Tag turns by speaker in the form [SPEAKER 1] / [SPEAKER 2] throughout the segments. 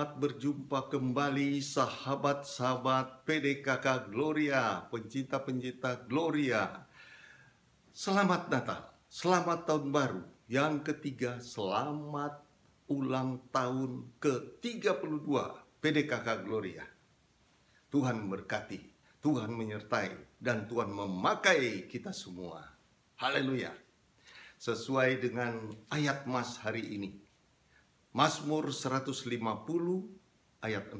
[SPEAKER 1] Selamat berjumpa kembali sahabat-sahabat PDKK Gloria, pencinta-pencinta Gloria. Selamat Natal, selamat Tahun Baru. Yang ketiga, selamat ulang tahun ke-32 PDKK Gloria. Tuhan memberkati, Tuhan menyertai, dan Tuhan memakai kita semua. Haleluya. Sesuai dengan ayat Mas hari ini, Mazmur 150 ayat 6.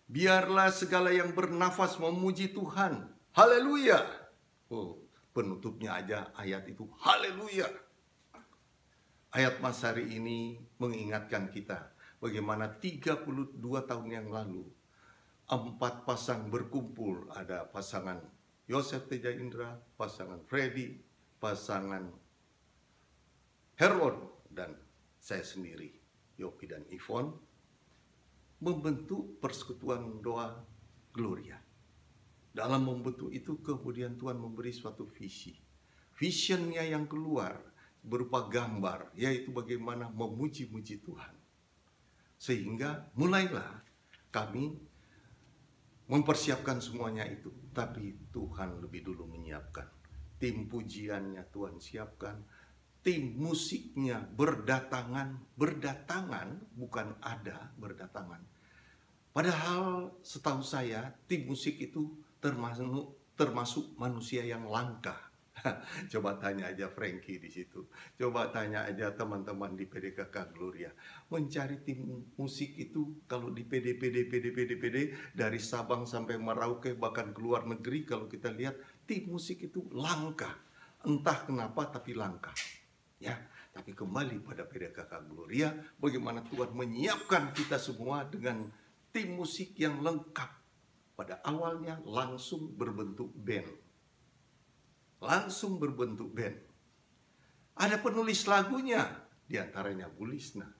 [SPEAKER 1] Biarlah segala yang bernafas memuji Tuhan. Haleluya. Oh, penutupnya aja ayat itu. Haleluya. Ayat Mas hari ini mengingatkan kita bagaimana 32 tahun yang lalu 4 pasang berkumpul. Ada pasangan Yosef Teja Indra, pasangan Freddy, pasangan Herlon, dan saya sendiri, Yopi dan Ivon, membentuk persekutuan doa Gloria. Dalam membentuk itu kemudian Tuhan memberi suatu visi. Visionnya yang keluar berupa gambar, yaitu bagaimana memuji-muji Tuhan. Sehingga mulailah kami mempersiapkan semuanya itu. Tapi Tuhan lebih dulu menyiapkan. Tim pujiannya Tuhan siapkan. Tim musiknya berdatangan, bukan ada, berdatangan. Padahal setahu saya tim musik itu termasuk manusia yang langka. Coba tanya aja Frankie di situ. Coba tanya aja teman-teman di PDKK Gloria. Mencari tim musik itu kalau di PD dari Sabang sampai Merauke bahkan ke luar negeri, kalau kita lihat tim musik itu langka. Entah kenapa tapi langka. Ya, tapi kembali pada PDKK Gloria, bagaimana Tuhan menyiapkan kita semua dengan tim musik yang lengkap. Pada awalnya langsung berbentuk band. Langsung berbentuk band. Ada penulis lagunya, diantaranya Bu Lisna.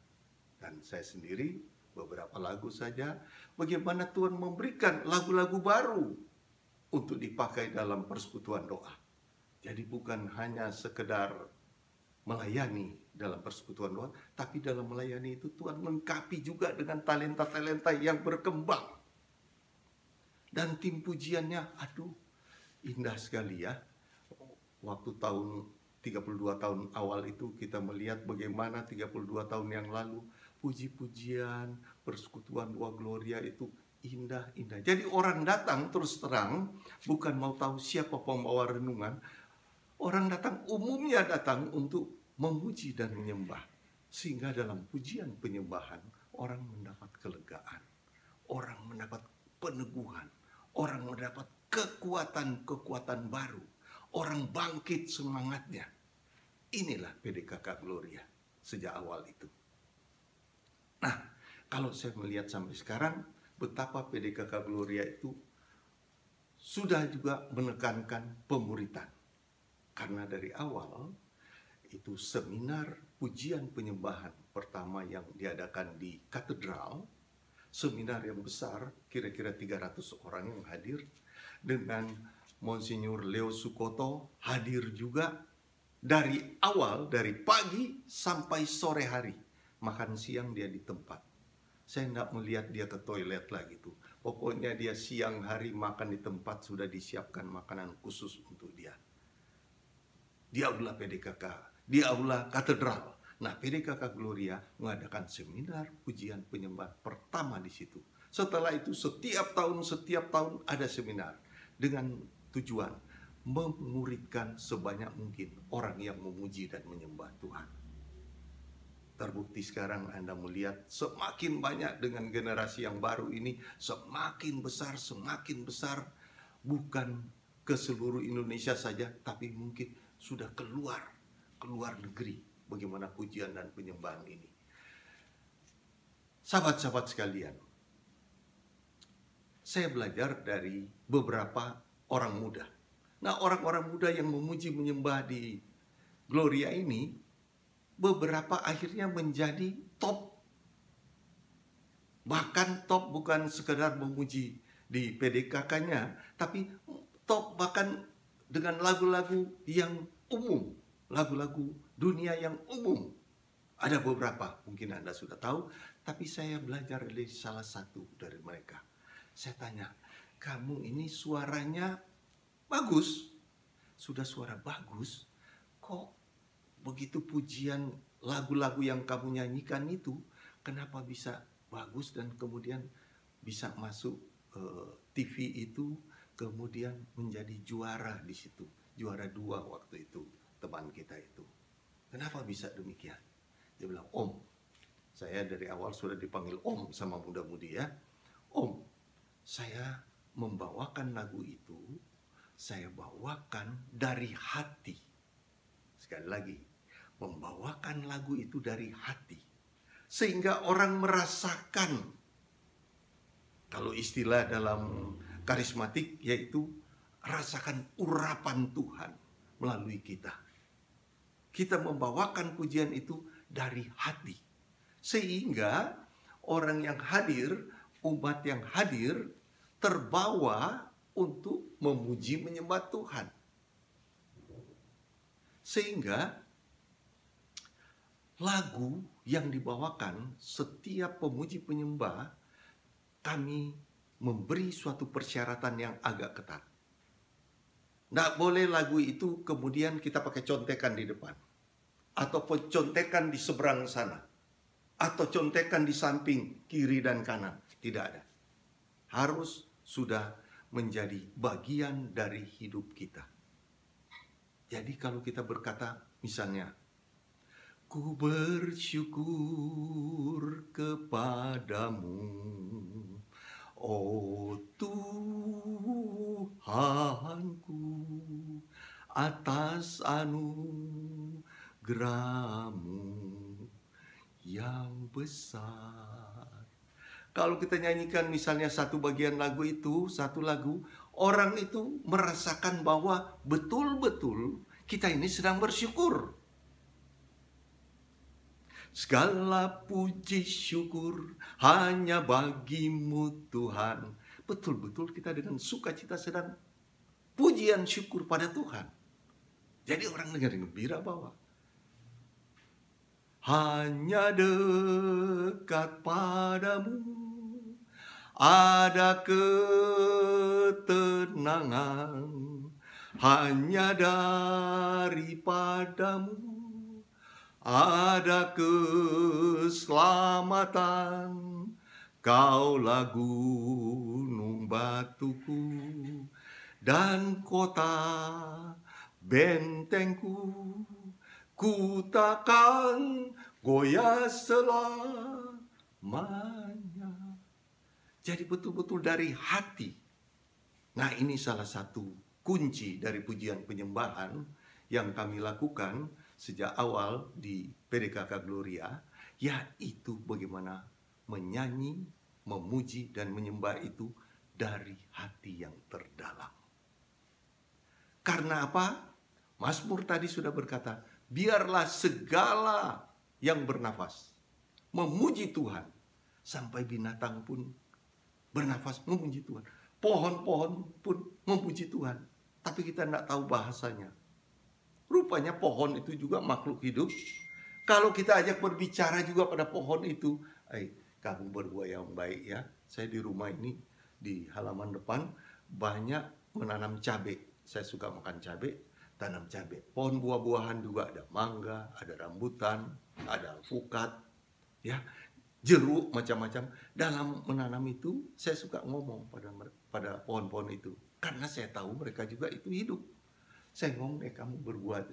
[SPEAKER 1] Dan saya sendiri, beberapa lagu saja, bagaimana Tuhan memberikan lagu-lagu baru untuk dipakai dalam persekutuan doa. Jadi bukan hanya sekedar melayani dalam persekutuan doa, tapi dalam melayani itu Tuhan lengkapi juga dengan talenta-talenta yang berkembang. Dan tim pujiannya, aduh, indah sekali ya. Waktu tahun 32 tahun awal itu kita melihat bagaimana 32 tahun yang lalu puji-pujian, persekutuan doa Gloria itu indah-indah. Jadi orang datang terus terang, bukan mau tahu siapa pembawa renungan. Orang datang, umumnya datang untuk memuji dan menyembah. Sehingga dalam pujian penyembahan, orang mendapat kelegaan. Orang mendapat peneguhan. Orang mendapat kekuatan-kekuatan baru. Orang bangkit semangatnya. Inilah PDKK Gloria sejak awal itu. Nah, kalau saya melihat sampai sekarang, betapa PDKK Gloria itu sudah juga menekankan pemuritan. Karena dari awal itu seminar pujian penyembahan pertama yang diadakan di katedral, seminar yang besar, kira-kira 300 orang yang hadir, dengan Monsinyur Leo Sukoto hadir juga dari awal, dari pagi sampai sore hari. Makan siang dia di tempat. Saya tidak melihat dia ke toilet lagi tuh. Pokoknya dia siang hari makan di tempat, sudah disiapkan makanan khusus untuk dia. Di aula PDKK, di aula katedral. Nah, PDKK Gloria mengadakan seminar pujian penyembahan pertama di situ. Setelah itu setiap tahun ada seminar dengan tujuan memuridkan sebanyak mungkin orang yang memuji dan menyembah Tuhan. Terbukti sekarang Anda melihat semakin banyak dengan generasi yang baru ini, semakin besar, bukan ke seluruh Indonesia saja, tapi mungkin sudah keluar negeri bagaimana pujian dan penyembahan ini. Sahabat-sahabat sekalian, saya belajar dari beberapa orang muda. Nah, orang-orang muda yang memuji menyembah di Gloria ini, beberapa akhirnya menjadi top. Bahkan top bukan sekedar memuji di PDKK-nya, tapi top bahkan dengan lagu-lagu yang umum, lagu-lagu dunia yang umum. Ada beberapa, mungkin Anda sudah tahu, Tapi saya belajar dari salah satu dari mereka. Saya tanya, kamu ini suaranya bagus. Sudah suara bagus, kok begitu pujian lagu-lagu yang kamu nyanyikan itu, kenapa bisa bagus dan kemudian bisa masuk TV itu, kemudian menjadi juara di situ. Juara 2 waktu itu, teman kita itu. Kenapa bisa demikian? Dia bilang, Om, saya dari awal sudah dipanggil Om sama muda-mudi ya. Om, saya membawakan lagu itu, saya bawakan dari hati. Sekali lagi, membawakan lagu itu dari hati. Sehingga orang merasakan, kalau istilah dalam karismatik yaitu rasakan urapan Tuhan melalui kita. Kita membawakan pujian itu dari hati. Sehingga orang yang hadir, umat yang hadir, terbawa untuk memuji menyembah Tuhan. Sehingga lagu yang dibawakan setiap pemuji penyembah, kami memberi suatu persyaratan yang agak ketat. Tidak boleh lagu itu kemudian kita pakai contekan di depan. Atau contekan di seberang sana. Atau contekan di samping kiri dan kanan. Tidak ada. Harus sudah menjadi bagian dari hidup kita. Jadi kalau kita berkata misalnya, ku bersyukur kepadamu, oh Tuhanku, atas anugerah-Mu yang besar. Kalau kita nyanyikan misalnya satu bagian lagu itu, satu lagu, orang itu merasakan bahwa betul-betul kita ini sedang bersyukur. Segala puji syukur hanya bagi-Mu Tuhan. Betul-betul kita dengan sukacita sedang pujian syukur pada Tuhan. Jadi orang dengar gembira bahwa hanya dekat padamu ada ketenangan, hanya daripadamu ada keselamatan. Kaulah gunung batuku dan kota bentengku, ku takkan goyah selamanya. Jadi betul-betul dari hati. Nah, ini salah satu kunci dari pujian penyembahan yang kami lakukan sejak awal di PDKK Gloria, yaitu bagaimana menyanyi, memuji, dan menyembah itu dari hati yang terdalam. Karena apa? Mazmur tadi sudah berkata, biarlah segala yang bernafas memuji Tuhan. Sampai binatang pun bernafas memuji Tuhan. Pohon-pohon pun memuji Tuhan. Tapi kita tidak tahu bahasanya. Rupanya pohon itu juga makhluk hidup. Kalau kita ajak berbicara juga pada pohon itu, kamu berbuah yang baik ya. Saya di rumah ini, di halaman depan, banyak menanam cabai. Saya suka makan cabai, tanam cabai. Pohon buah-buahan juga ada mangga, ada rambutan, ada alpukat, ya, jeruk, macam-macam. Dalam menanam itu, saya suka ngomong pada pohon-pohon itu. Karena saya tahu mereka juga itu hidup. Saya ngomong, kamu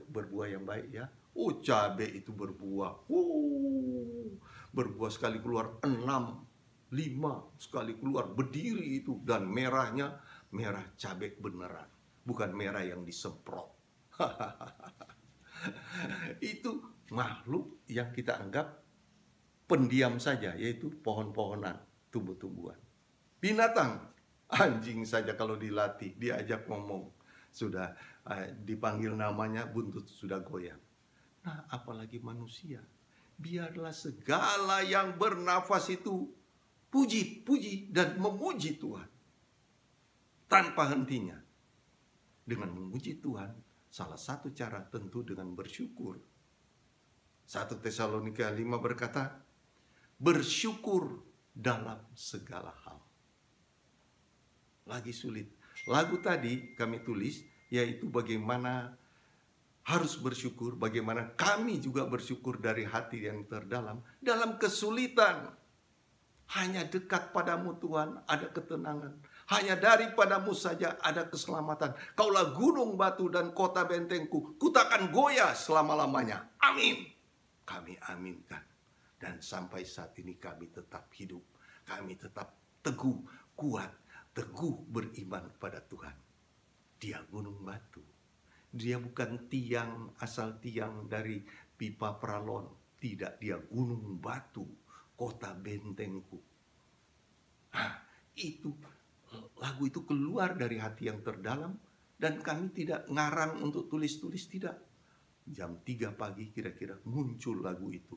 [SPEAKER 1] berbuah yang baik ya. Oh, cabai itu berbuah. Berbuah sekali keluar 6, 5, sekali keluar berdiri itu. Dan merahnya, merah cabai beneran. Bukan merah yang disemprot. Itu makhluk yang kita anggap pendiam saja, yaitu pohon-pohonan, tumbuh-tumbuhan. Binatang, anjing saja kalau dilatih, diajak ngomong, sudah dipanggil namanya, buntut sudah goyang. Nah, apalagi manusia. Biarlah segala yang bernafas itu puji dan memuji Tuhan tanpa hentinya. Dengan memuji Tuhan, salah satu cara tentu dengan bersyukur. 1 Tesalonika 5 berkata, bersyukur dalam segala hal. Lagi sulit. Lagu tadi kami tulis, yaitu bagaimana harus bersyukur, bagaimana kami juga bersyukur dari hati yang terdalam dalam kesulitan. Hanya dekat padamu Tuhan ada ketenangan. Hanya daripadamu saja ada keselamatan. Kaulah gunung batu dan kota bentengku. Ku takkan goyah selama-lamanya. Amin. Kami aminkan. Dan sampai saat ini kami tetap hidup. Kami tetap teguh, kuat, teguh beriman pada Tuhan. Dia gunung batu. Dia bukan tiang, asal tiang dari pipa peralon. Tidak, dia gunung batu. Kota bentengku. Nah, itu lagu itu keluar dari hati yang terdalam dan kami tidak ngarang untuk tulis-tulis, tidak. Jam 3 pagi kira-kira muncul lagu itu.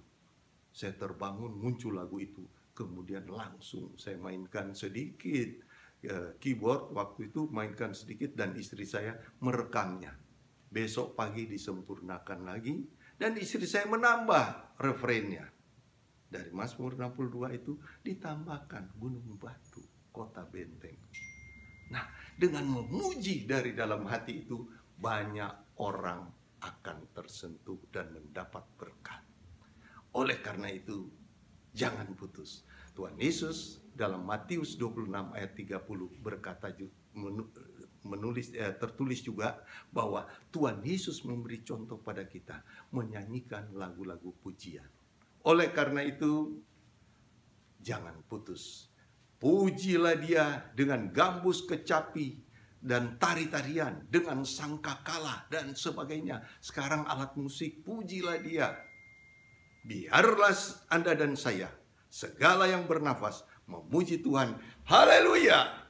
[SPEAKER 1] Saya terbangun, muncul lagu itu. Kemudian langsung saya mainkan sedikit keyboard, waktu itu mainkan sedikit dan istri saya merekamnya. Besok pagi disempurnakan lagi dan istri saya menambah refrennya. Dari Mazmur 62 itu ditambahkan gunung batu, kota benteng. Nah, dengan memuji dari dalam hati itu, banyak orang akan tersentuh dan mendapat berkat. Oleh karena itu, jangan putus. Tuhan Yesus dalam Matius 26 ayat 30 berkata, tertulis juga bahwa Tuhan Yesus memberi contoh pada kita menyanyikan lagu-lagu pujian. Oleh karena itu, jangan putus. Pujilah Dia dengan gambus kecapi dan tari-tarian, dengan sangkakala dan sebagainya. Sekarang alat musik, pujilah Dia. Biarlah Anda dan saya, segala yang bernafas, memuji Tuhan. Haleluya!